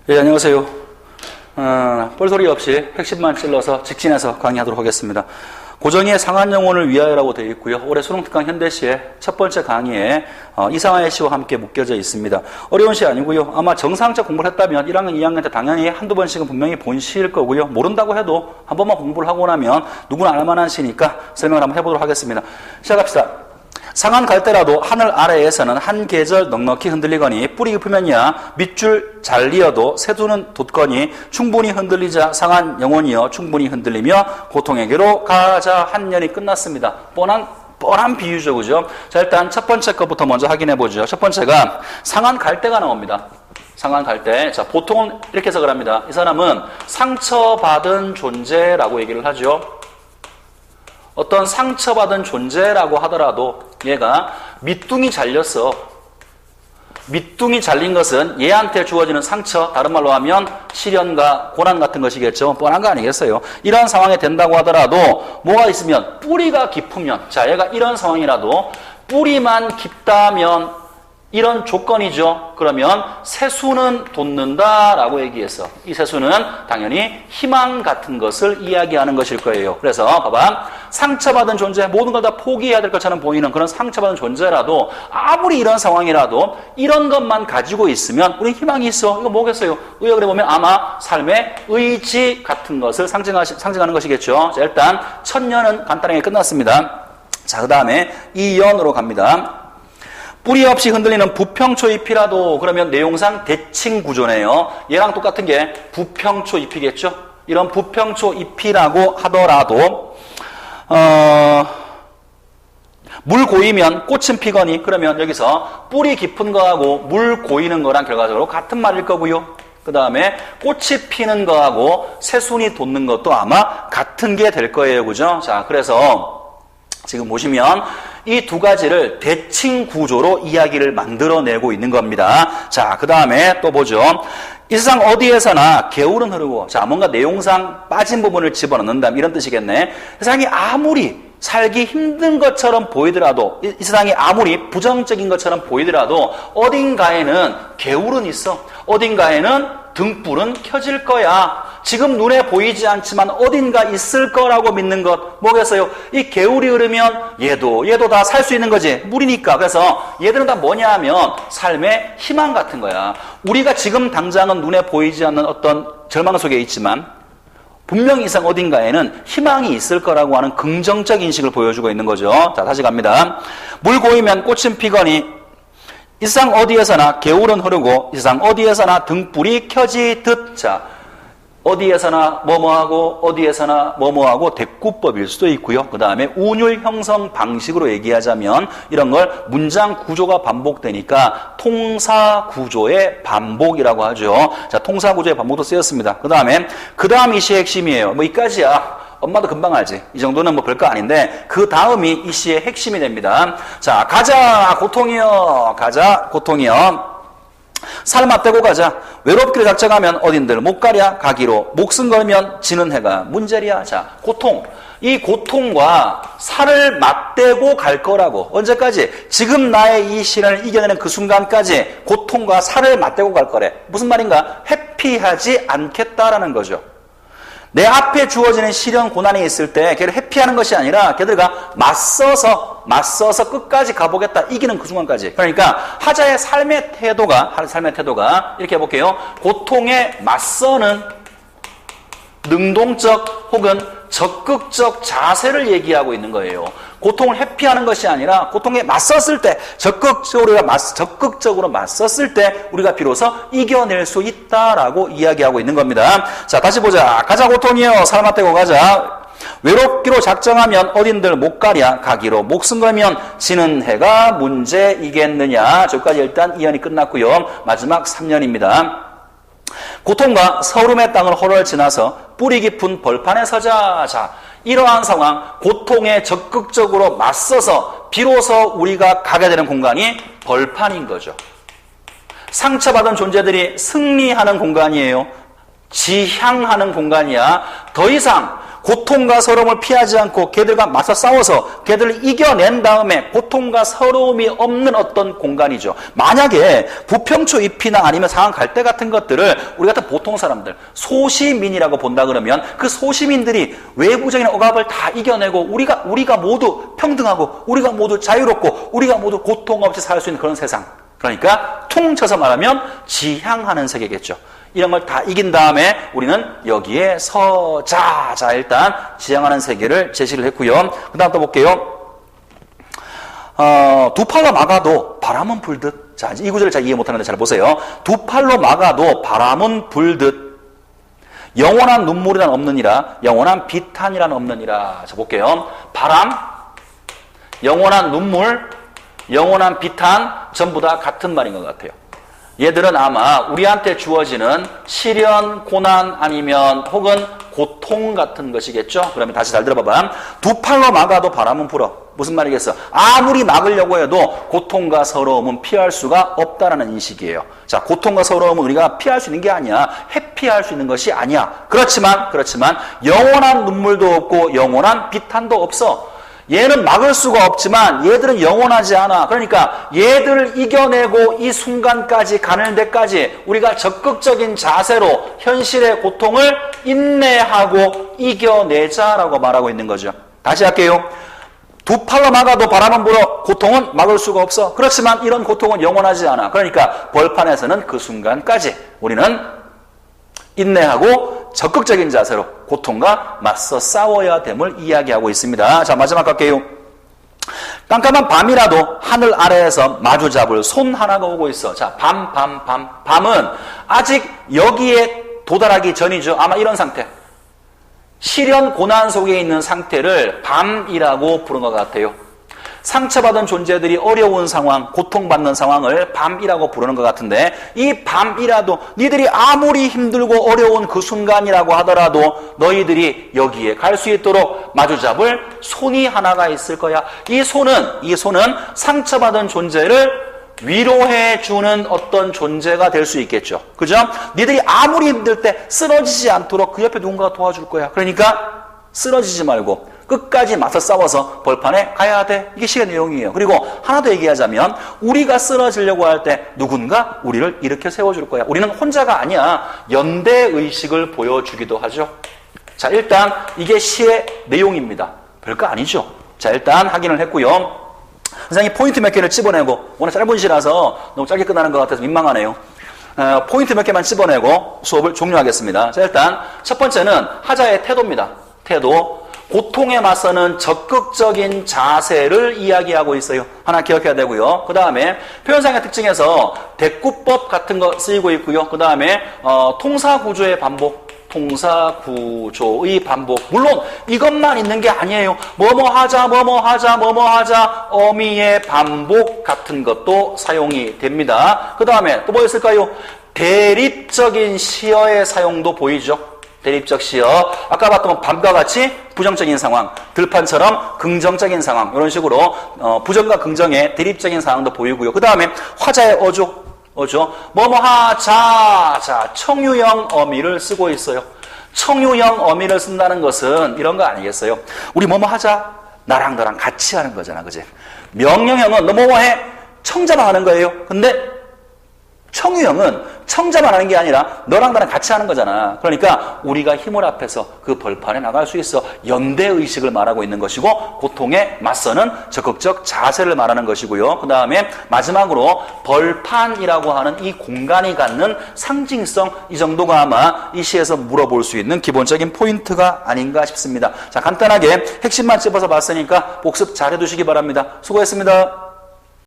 예, 안녕하세요. 뻘소리 없이 핵심만 찔러서 직진해서 강의하도록 하겠습니다. 고정의 상한영혼을 위하여라고 되어 있고요. 올해 수능특강 현대시의 첫 번째 강의에 이상하의 시와 함께 묶여져 있습니다. 어려운 시 아니고요. 아마 정상적 공부를 했다면 1학년, 2학년 때 당연히 한두 번씩은 분명히 본 시일 거고요. 모른다고 해도 한 번만 공부를 하고 나면 누구나 알만한 시니까 설명을 한번 해보도록 하겠습니다. 시작합시다. 상한 갈대라도 하늘 아래에서는 한 계절 넉넉히 흔들리거니 뿌리 깊으면야 밑줄 잘 이어도 새두는 돋거니 충분히 흔들리자 상한 영혼이여 충분히 흔들리며 고통에게로 가자. 한 년이 끝났습니다. 뻔한 비유죠, 그죠? 자, 일단 첫 번째 것부터 먼저 확인해 보죠. 첫 번째가 상한 갈대가 나옵니다. 상한 갈대. 자, 보통은 이렇게 해석을 합니다. 이 사람은 상처받은 존재라고 얘기를 하죠. 어떤 상처받은 존재라고 하더라도 얘가 밑둥이 잘렸어. 밑둥이 잘린 것은 얘한테 주어지는 상처, 다른 말로 하면 시련과 고난 같은 것이겠죠. 뻔한 거 아니겠어요. 이런 상황에 된다고 하더라도 뭐가 있으면 뿌리가 깊으면, 자, 얘가 이런 상황이라도 뿌리만 깊다면 이런 조건이죠. 그러면 새수는 돋는다라고 얘기해서 이 새수는 당연히 희망 같은 것을 이야기하는 것일 거예요. 그래서 봐봐. 상처받은 존재, 모든 걸 다 포기해야 될 것처럼 보이는 그런 상처받은 존재라도 아무리 이런 상황이라도 이런 것만 가지고 있으면 우리 희망이 있어. 이거 뭐겠어요? 의역을 해보면 아마 삶의 의지 같은 것을 상징하는 것이겠죠. 자, 일단 첫 년은 간단하게 끝났습니다. 자, 그 다음에 2년으로 갑니다. 뿌리 없이 흔들리는 부평초잎이라도 그러면 내용상 대칭 구조네요. 얘랑 똑같은 게 부평초잎이겠죠. 이런 부평초잎이라고 하더라도 물 고이면 꽃은 피거니 그러면 여기서 뿌리 깊은 거하고 물 고이는 거랑 결과적으로 같은 말일 거고요. 그 다음에 꽃이 피는 거하고 새순이 돋는 것도 아마 같은 게 될 거예요. 그죠? 자, 그래서 지금 보시면 이 두 가지를 대칭 구조로 이야기를 만들어내고 있는 겁니다. 자, 그 다음에 또 보죠. 이 세상 어디에서나 개울은 흐르고, 자, 뭔가 내용상 빠진 부분을 집어넣는다 이런 뜻이겠네. 세상이 아무리 살기 힘든 것처럼 보이더라도, 이 세상이 아무리 부정적인 것처럼 보이더라도 어딘가에는 개울은 있어. 어딘가에는 등불은 켜질 거야. 지금 눈에 보이지 않지만 어딘가 있을 거라고 믿는 것 뭐겠어요? 이 개울이 흐르면 얘도 다 살 수 있는 거지. 물이니까. 그래서 얘들은 다 뭐냐 하면 삶의 희망 같은 거야. 우리가 지금 당장은 눈에 보이지 않는 어떤 절망 속에 있지만 분명히 이상 어딘가에는 희망이 있을 거라고 하는 긍정적 인식을 보여주고 있는 거죠. 자, 다시 갑니다. 물 고이면 꽃은 피거니 이 세상 어디에서나 개울은 흐르고 이 세상 어디에서나 등불이 켜지듯. 자, 어디에서나 뭐뭐하고 어디에서나 뭐뭐하고 대꾸법일 수도 있고요. 그 다음에 운율 형성 방식으로 얘기하자면 이런 걸 문장 구조가 반복되니까 통사 구조의 반복이라고 하죠. 자, 통사 구조의 반복도 쓰였습니다. 그 다음 이 시의 핵심이에요. 뭐 이까지야. 엄마도 금방 알지. 이 정도는 뭐 별거 아닌데 그 다음이 이 시의 핵심이 됩니다. 자, 가자 고통이여. 가자 고통이여. 살 맞대고 가자. 외롭기를 작정하면 어딘들 못 가랴 가기로. 목숨 걸면 지는 해가 문제랴. 자, 고통. 이 고통과 살을 맞대고 갈 거라고. 언제까지? 지금 나의 이 시련을 이겨내는 그 순간까지 고통과 살을 맞대고 갈 거래. 무슨 말인가? 회피하지 않겠다라는 거죠. 내 앞에 주어지는 시련, 고난이 있을 때 걔를 회피하는 것이 아니라 걔들과 맞서서 끝까지 가보겠다. 이기는 그 순간까지. 그러니까 하자의 삶의 태도가 이렇게 해볼게요. 고통에 맞서는 능동적 혹은 적극적 자세를 얘기하고 있는 거예요. 고통을 회피하는 것이 아니라 고통에 맞섰을 때 적극적으로 맞섰을 때 우리가 비로소 이겨낼 수 있다라고 이야기하고 있는 겁니다. 자, 다시 보자. 가자 고통이여. 살 맞대고 가자. 외롭기로 작정하면 어딘들 못 가랴 가기로. 목숨 걸면 지는 해가 문제이겠느냐. 저기까지 일단 2년이 끝났고요. 마지막 3년입니다. 고통과 서름의 땅을 헐헐 지나서 뿌리 깊은 벌판에 서자. 자, 이러한 상황, 고통에 적극적으로 맞서서 비로소 우리가 가게 되는 공간이 벌판인 거죠. 상처받은 존재들이 승리하는 공간이에요. 지향하는 공간이야. 더 이상 고통과 서러움을 피하지 않고 걔들과 맞서 싸워서 걔들을 이겨낸 다음에 고통과 서러움이 없는 어떤 공간이죠. 만약에 부평초 잎이나 아니면 상한 갈대 같은 것들을 우리 같은 보통 사람들, 소시민이라고 본다 그러면 그 소시민들이 외부적인 억압을 다 이겨내고 우리가 모두 평등하고 우리가 모두 자유롭고 우리가 모두 고통 없이 살 수 있는 그런 세상. 그러니까 퉁쳐서 말하면 지향하는 세계겠죠. 이런 걸 다 이긴 다음에 우리는 여기에 서자. 자, 일단 지향하는 세계를 제시를 했고요. 그 다음 또 볼게요. 두 팔로 막아도 바람은 불듯. 자, 이 구절을 잘 이해 못하는데 잘 보세요. 두 팔로 막아도 바람은 불듯. 영원한 눈물이란 없느니라. 영원한 비탄이란 없느니라. 자, 볼게요. 바람, 영원한 눈물, 영원한 비탄 전부 다 같은 말인 것 같아요. 얘들은 아마 우리한테 주어지는 시련, 고난 아니면 혹은 고통 같은 것이겠죠. 그러면 다시 잘 들어봐봐. 두 팔로 막아도 바람은 불어. 무슨 말이겠어? 아무리 막으려고 해도 고통과 서러움은 피할 수가 없다라는 인식이에요. 자, 고통과 서러움은 우리가 피할 수 있는 게 아니야. 회피할 수 있는 것이 아니야. 그렇지만 영원한 눈물도 없고 영원한 비탄도 없어. 얘는 막을 수가 없지만 얘들은 영원하지 않아. 그러니까 얘들을 이겨내고 이 순간까지 가는 데까지 우리가 적극적인 자세로 현실의 고통을 인내하고 이겨내자라고 말하고 있는 거죠. 다시 할게요. 두 팔로 막아도 바람은 불어. 고통은 막을 수가 없어. 그렇지만 이런 고통은 영원하지 않아. 그러니까 벌판에서는 그 순간까지 우리는 인내하고 적극적인 자세로 고통과 맞서 싸워야 됨을 이야기하고 있습니다. 자, 마지막 갈게요. 깜깜한 밤이라도 하늘 아래에서 마주 잡을 손 하나가 오고 있어. 자, 밤은 아직 여기에 도달하기 전이죠. 아마 이런 상태. 시련, 고난 속에 있는 상태를 밤이라고 부른 것 같아요. 상처받은 존재들이 어려운 상황, 고통받는 상황을 밤이라고 부르는 것 같은데 이 밤이라도 니들이 아무리 힘들고 어려운 그 순간이라고 하더라도 너희들이 여기에 갈 수 있도록 마주잡을 손이 하나가 있을 거야. 이 손은 상처받은 존재를 위로해주는 어떤 존재가 될 수 있겠죠. 그죠? 니들이 아무리 힘들 때 쓰러지지 않도록 그 옆에 누군가가 도와줄 거야. 그러니까 쓰러지지 말고 끝까지 맞서 싸워서 벌판에 가야 돼. 이게 시의 내용이에요. 그리고 하나 더 얘기하자면 우리가 쓰러지려고 할 때 누군가 우리를 일으켜 세워줄 거야. 우리는 혼자가 아니야. 연대의식을 보여주기도 하죠. 자, 일단 이게 시의 내용입니다. 별거 아니죠. 자, 일단 확인을 했고요. 선생님이 포인트 몇 개를 집어내고 오늘 짧은 시라서 너무 짧게 끝나는 것 같아서 민망하네요. 포인트 몇 개만 집어내고 수업을 종료하겠습니다. 자, 일단 첫 번째는 하자의 태도입니다. 태도. 고통에 맞서는 적극적인 자세를 이야기하고 있어요. 하나 기억해야 되고요. 그 다음에 표현상의 특징에서 대꾸법 같은 거 쓰이고 있고요. 그 다음에 통사구조의 반복, 통사구조의 반복. 물론 이것만 있는 게 아니에요. 뭐뭐 하자, 어미의 반복 같은 것도 사용이 됩니다. 그 다음에 또 뭐 있을까요? 대립적인 시어의 사용도 보이죠. 대립적 시어. 아까 봤던 밤과 같이 부정적인 상황, 들판처럼 긍정적인 상황, 이런 식으로 부정과 긍정의 대립적인 상황도 보이고요. 그 다음에 화자의 어조. 뭐뭐 하자. 자, 청유형 어미를 쓰고 있어요. 청유형 어미를 쓴다는 것은 이런 거 아니겠어요? 우리 뭐뭐 하자. 나랑 너랑 같이 하는 거잖아, 그지? 명령형은 너 뭐뭐 해. 청자만 하는 거예요. 근데 청유형은 청자만 하는 게 아니라 너랑 나랑 같이 하는 거잖아. 그러니까 우리가 힘을 합해서 그 벌판에 나갈 수 있어. 연대의식을 말하고 있는 것이고 고통에 맞서는 적극적 자세를 말하는 것이고요. 그 다음에 마지막으로 벌판이라고 하는 이 공간이 갖는 상징성, 이 정도가 아마 이 시에서 물어볼 수 있는 기본적인 포인트가 아닌가 싶습니다. 자, 간단하게 핵심만 찝어서 봤으니까 복습 잘 해두시기 바랍니다. 수고했습니다.